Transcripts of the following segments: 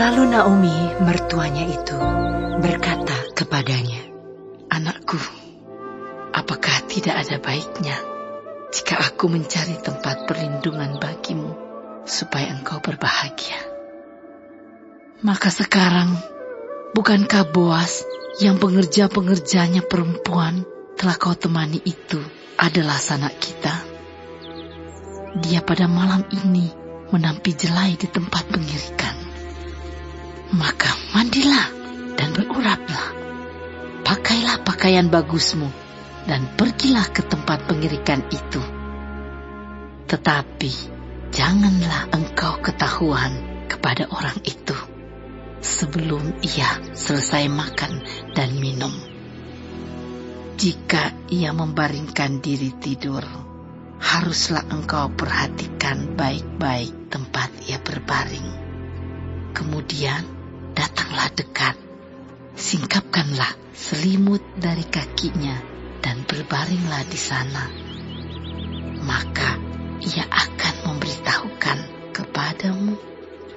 Lalu Naomi, mertuanya itu, berkata kepadanya, "Anakku, apakah tidak ada baiknya jika aku mencari tempat perlindungan bagimu supaya engkau berbahagia? Maka sekarang, bukankah Boas yang pengerja-pengerjanya perempuan telah kau temani itu adalah sanak kita? Dia pada malam ini menampi jelai di tempat pengirikan. Maka mandilah dan beruraplah. Pakailah pakaian bagusmu dan pergilah ke tempat pengirikan itu. Tetapi janganlah engkau ketahuan kepada orang itu sebelum ia selesai makan dan minum. Jika ia membaringkan diri tidur, haruslah engkau perhatikan baik-baik tempat ia berbaring. Kemudian datanglah dekat, singkapkanlah selimut dari kakinya dan berbaringlah di sana. Maka ia akan memberitahukan kepadamu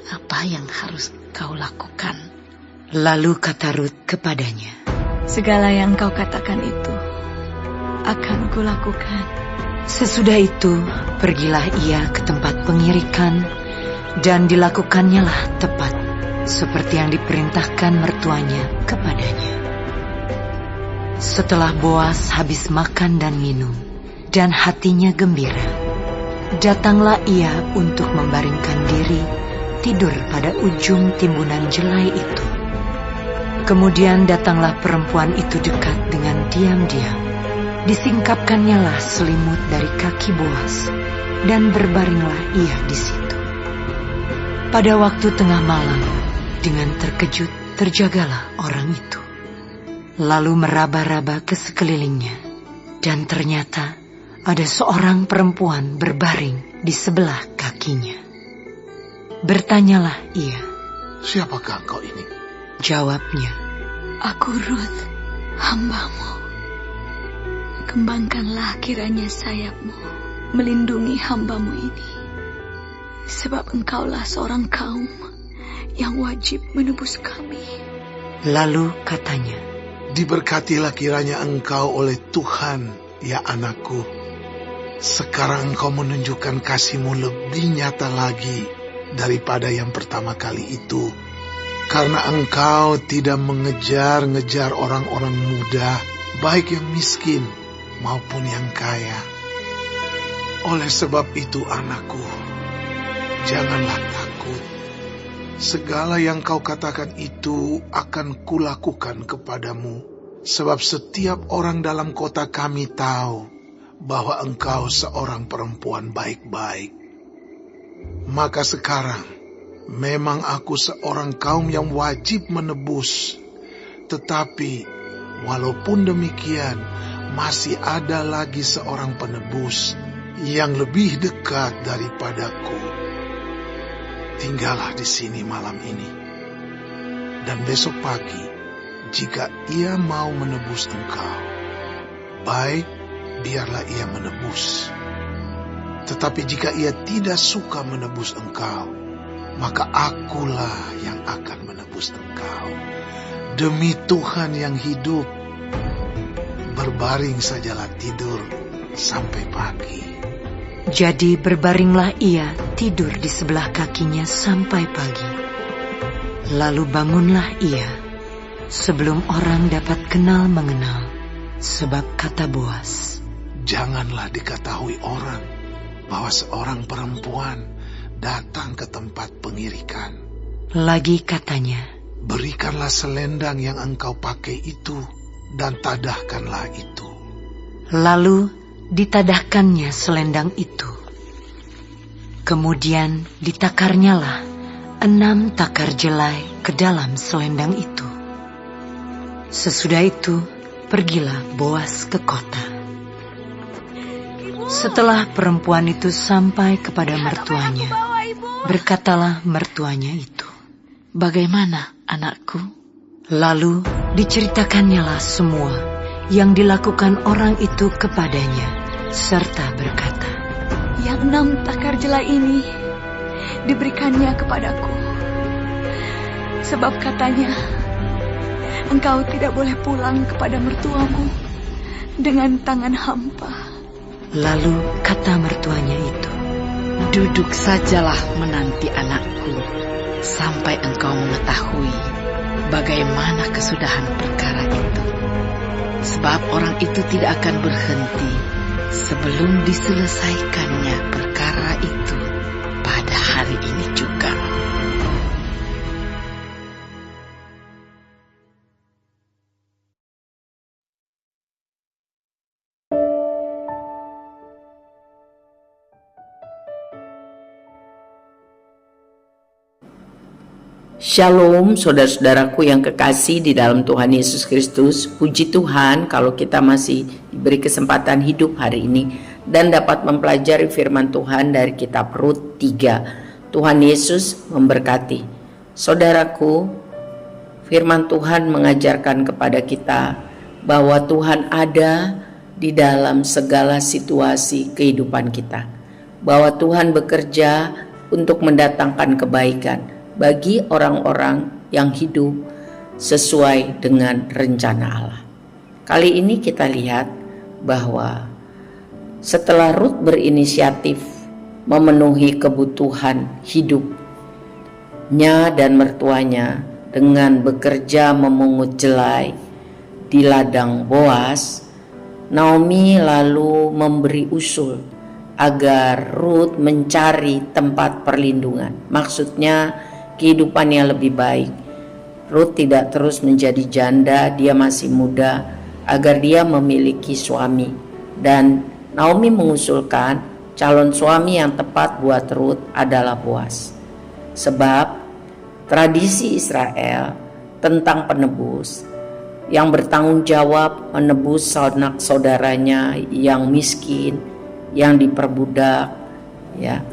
apa yang harus kau lakukan." Lalu kata Rut kepadanya, "Segala yang kau katakan itu akan kulakukan." Sesudah itu pergilah ia ke tempat pengirikan, dan dilakukannya lah tepat seperti yang diperintahkan mertuanya kepadanya. Setelah Boas habis makan dan minum, dan hatinya gembira, datanglah ia untuk membaringkan diri tidur pada ujung timbunan jelai itu. Kemudian datanglah perempuan itu dekat dengan diam-diam. Disingkapkannya lah selimut dari kaki Boas, dan berbaringlah ia di situ. Pada waktu tengah malam, dengan terkejut terjagalah orang itu. Lalu meraba-raba ke sekelilingnya, dan ternyata ada seorang perempuan berbaring di sebelah kakinya. Bertanyalah ia, "Siapakah engkau ini?" Jawabnya, "Aku Rut, hambamu. Kembangkanlah kiranya sayapmu melindungi hambamu ini, sebab engkaulah seorang kaum yang wajib menebus kami." Lalu katanya, "Diberkatilah kiranya engkau oleh Tuhan, ya anakku. Sekarang engkau menunjukkan kasih-Mu lebih nyata lagi daripada yang pertama kali itu, karena engkau tidak mengejar-ngejar orang-orang muda, baik yang miskin maupun yang kaya. Oleh sebab itu, anakku, janganlah takut. Segala yang kau katakan itu akan kulakukan kepadamu, sebab setiap orang dalam kota kami tahu bahwa engkau seorang perempuan baik-baik. Maka sekarang, memang aku seorang kaum yang wajib menebus, tetapi walaupun demikian, masih ada lagi seorang penebus yang lebih dekat daripadaku. Tinggallah di sini malam ini, dan besok pagi, jika ia mau menebus engkau, baik, biarlah ia menebus. Tetapi jika ia tidak suka menebus engkau, maka akulah yang akan menebus engkau. Demi Tuhan yang hidup, berbaring sajalah tidur sampai pagi." Jadi berbaringlah ia tidur di sebelah kakinya sampai pagi. Lalu bangunlah ia sebelum orang dapat kenal mengenal, sebab kata Boas, "Janganlah diketahui orang bahwa seorang perempuan datang ke tempat pengirikan." Lagi katanya, "Berikanlah selendang yang engkau pakai itu, dan tadahkanlah itu." Lalu ditadahkannya selendang itu. Kemudian ditakarnyalah 6 takar jelai ke dalam selendang itu. Sesudah itu pergilah Boas ke kota. Setelah perempuan itu sampai kepada mertuanya, berkatalah mertuanya itu, "Bagaimana, anakku?" Lalu diceritakannya semua yang dilakukan orang itu kepadanya, serta berkata, "Yang 6 takar jelai ini diberikannya kepadaku, Sebab katanya, engkau tidak boleh pulang kepada mertuamu dengan tangan hampa. Lalu kata mertuanya itu, "Duduk sajalah menanti anakku, sampai engkau mengetahui bagaimana kesudahan perkara itu. Sebab orang itu tidak akan berhenti sebelum diselesaikannya perkara itu pada hari ini juga." Shalom saudara-saudaraku yang kekasih di dalam Tuhan Yesus Kristus. Puji Tuhan kalau kita masih diberi kesempatan hidup hari ini dan dapat mempelajari firman Tuhan dari kitab Rut 3. Tuhan Yesus memberkati. Saudaraku, firman Tuhan mengajarkan kepada kita bahwa Tuhan ada di dalam segala situasi kehidupan kita. Bahwa Tuhan bekerja untuk mendatangkan kebaikan bagi orang-orang yang hidup sesuai dengan rencana Allah. Kali ini kita lihat bahwa setelah Rut berinisiatif memenuhi kebutuhan hidupnya dan mertuanya dengan bekerja memungut jelai di ladang Boas, Naomi lalu memberi usul agar Rut mencari tempat perlindungan. Maksudnya kehidupannya lebih baik. Rut tidak terus menjadi janda, dia masih muda, agar dia memiliki suami. Dan Naomi mengusulkan calon suami yang tepat buat Rut adalah Boas. Sebab tradisi Israel tentang penebus yang bertanggung jawab menebus sanak saudaranya yang miskin, yang diperbudak, ya,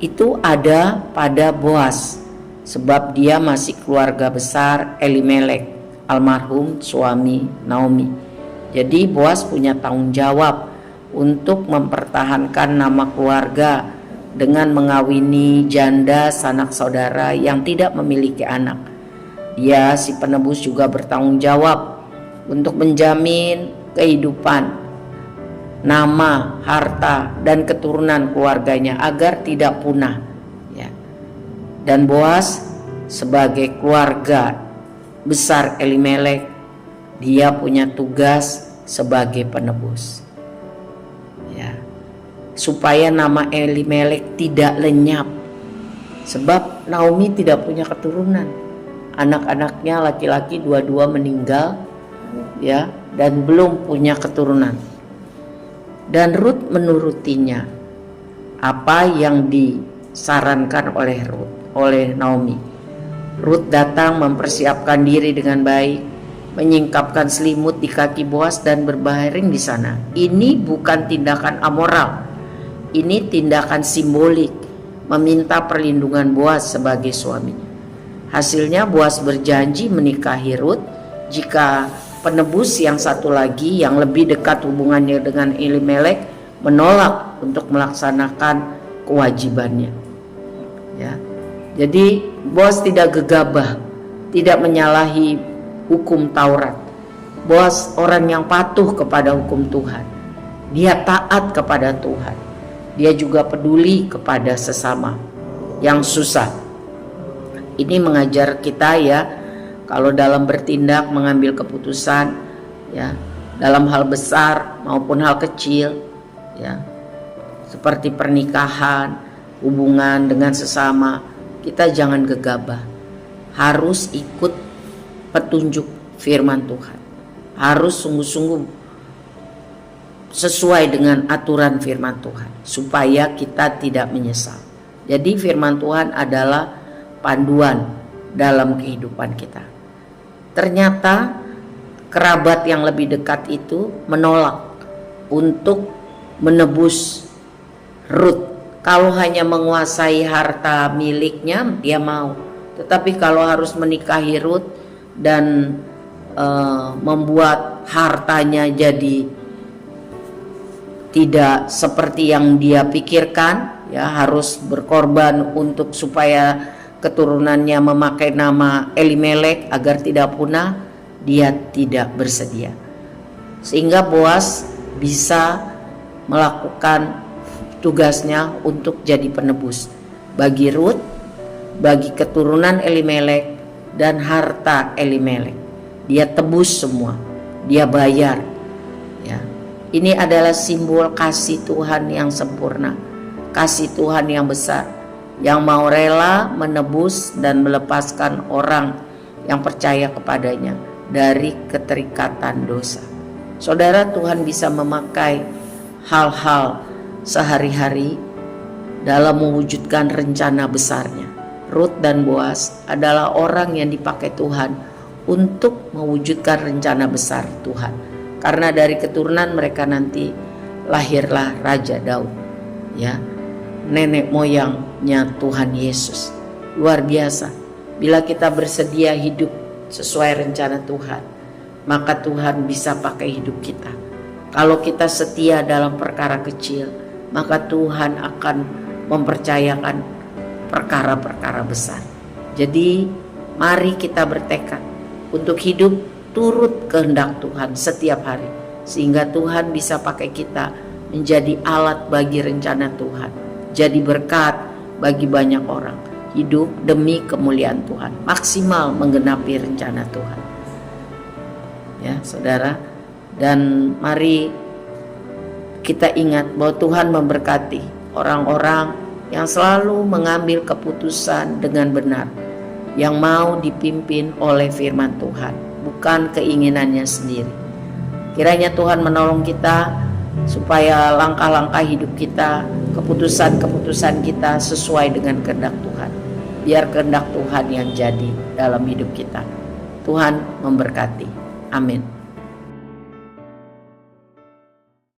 itu ada pada Boas. Sebab dia masih keluarga besar Elimelek, almarhum suami Naomi. Jadi Boas punya tanggung jawab untuk mempertahankan nama keluarga dengan mengawini janda sanak saudara yang tidak memiliki anak. Dia si penebus juga bertanggung jawab untuk menjamin kehidupan, nama, harta, dan keturunan keluarganya agar tidak punah. Dan Boas sebagai keluarga besar Elimelek, dia punya tugas sebagai penebus, ya, supaya nama Elimelek tidak lenyap. Sebab Naomi tidak punya keturunan, anak-anaknya laki-laki dua-dua meninggal, ya, dan belum punya keturunan. Dan Rut menurutinya apa yang disarankan oleh Naomi. Rut datang mempersiapkan diri dengan baik, menyingkapkan selimut di kaki Boas dan berbaring di sana. Ini bukan tindakan amoral, ini tindakan simbolik, meminta perlindungan Boas sebagai suaminya. Hasilnya Boas berjanji menikahi Rut jika penebus yang satu lagi yang lebih dekat hubungannya dengan Elimelek menolak untuk melaksanakan kewajibannya, ya. Jadi Boas tidak gegabah, tidak menyalahi hukum Taurat. Boas orang yang patuh kepada hukum Tuhan. Dia taat kepada Tuhan. Dia juga peduli kepada sesama yang susah. Ini mengajar kita, ya, kalau dalam bertindak mengambil keputusan, ya, dalam hal besar maupun hal kecil, ya, seperti pernikahan, hubungan dengan sesama, kita jangan gegabah, harus ikut petunjuk firman Tuhan, harus sungguh-sungguh sesuai dengan aturan firman Tuhan supaya kita tidak menyesal. Jadi firman Tuhan adalah panduan dalam kehidupan kita. Ternyata kerabat yang lebih dekat itu menolak untuk menebus Rut. Kalau hanya menguasai harta miliknya dia mau, tetapi kalau harus menikahi Rut dan membuat hartanya jadi tidak seperti yang dia pikirkan, ya, harus berkorban untuk supaya keturunannya memakai nama Elimelek agar tidak punah, dia tidak bersedia. Sehingga Boas bisa melakukan tugasnya untuk jadi penebus bagi Rut, bagi keturunan Elimelek dan harta Elimelek. Dia tebus semua, dia bayar. Ya. Ini adalah simbol kasih Tuhan yang sempurna, kasih Tuhan yang besar, yang mau rela menebus dan melepaskan orang yang percaya kepadanya dari keterikatan dosa. Saudara, Tuhan bisa memakai hal-hal sehari-hari dalam mewujudkan rencana besarnya. Rut dan Boas adalah orang yang dipakai Tuhan untuk mewujudkan rencana besar Tuhan. Karena dari keturunan mereka nanti lahirlah Raja Daud, ya, nenek moyangnya Tuhan Yesus. Luar biasa. Bila kita bersedia hidup sesuai rencana Tuhan, maka Tuhan bisa pakai hidup kita. Kalau kita setia dalam perkara kecil, maka Tuhan akan mempercayakan perkara-perkara besar. Jadi mari kita bertekad untuk hidup turut kehendak Tuhan setiap hari, sehingga Tuhan bisa pakai kita menjadi alat bagi rencana Tuhan, jadi berkat bagi banyak orang, hidup demi kemuliaan Tuhan, maksimal menggenapi rencana Tuhan. Ya saudara, dan mari kita ingat bahwa Tuhan memberkati orang-orang yang selalu mengambil keputusan dengan benar, yang mau dipimpin oleh firman Tuhan, bukan keinginannya sendiri. Kiranya Tuhan menolong kita supaya langkah-langkah hidup kita, keputusan-keputusan kita sesuai dengan kehendak Tuhan. Biar kehendak Tuhan yang jadi dalam hidup kita. Tuhan memberkati. Amin.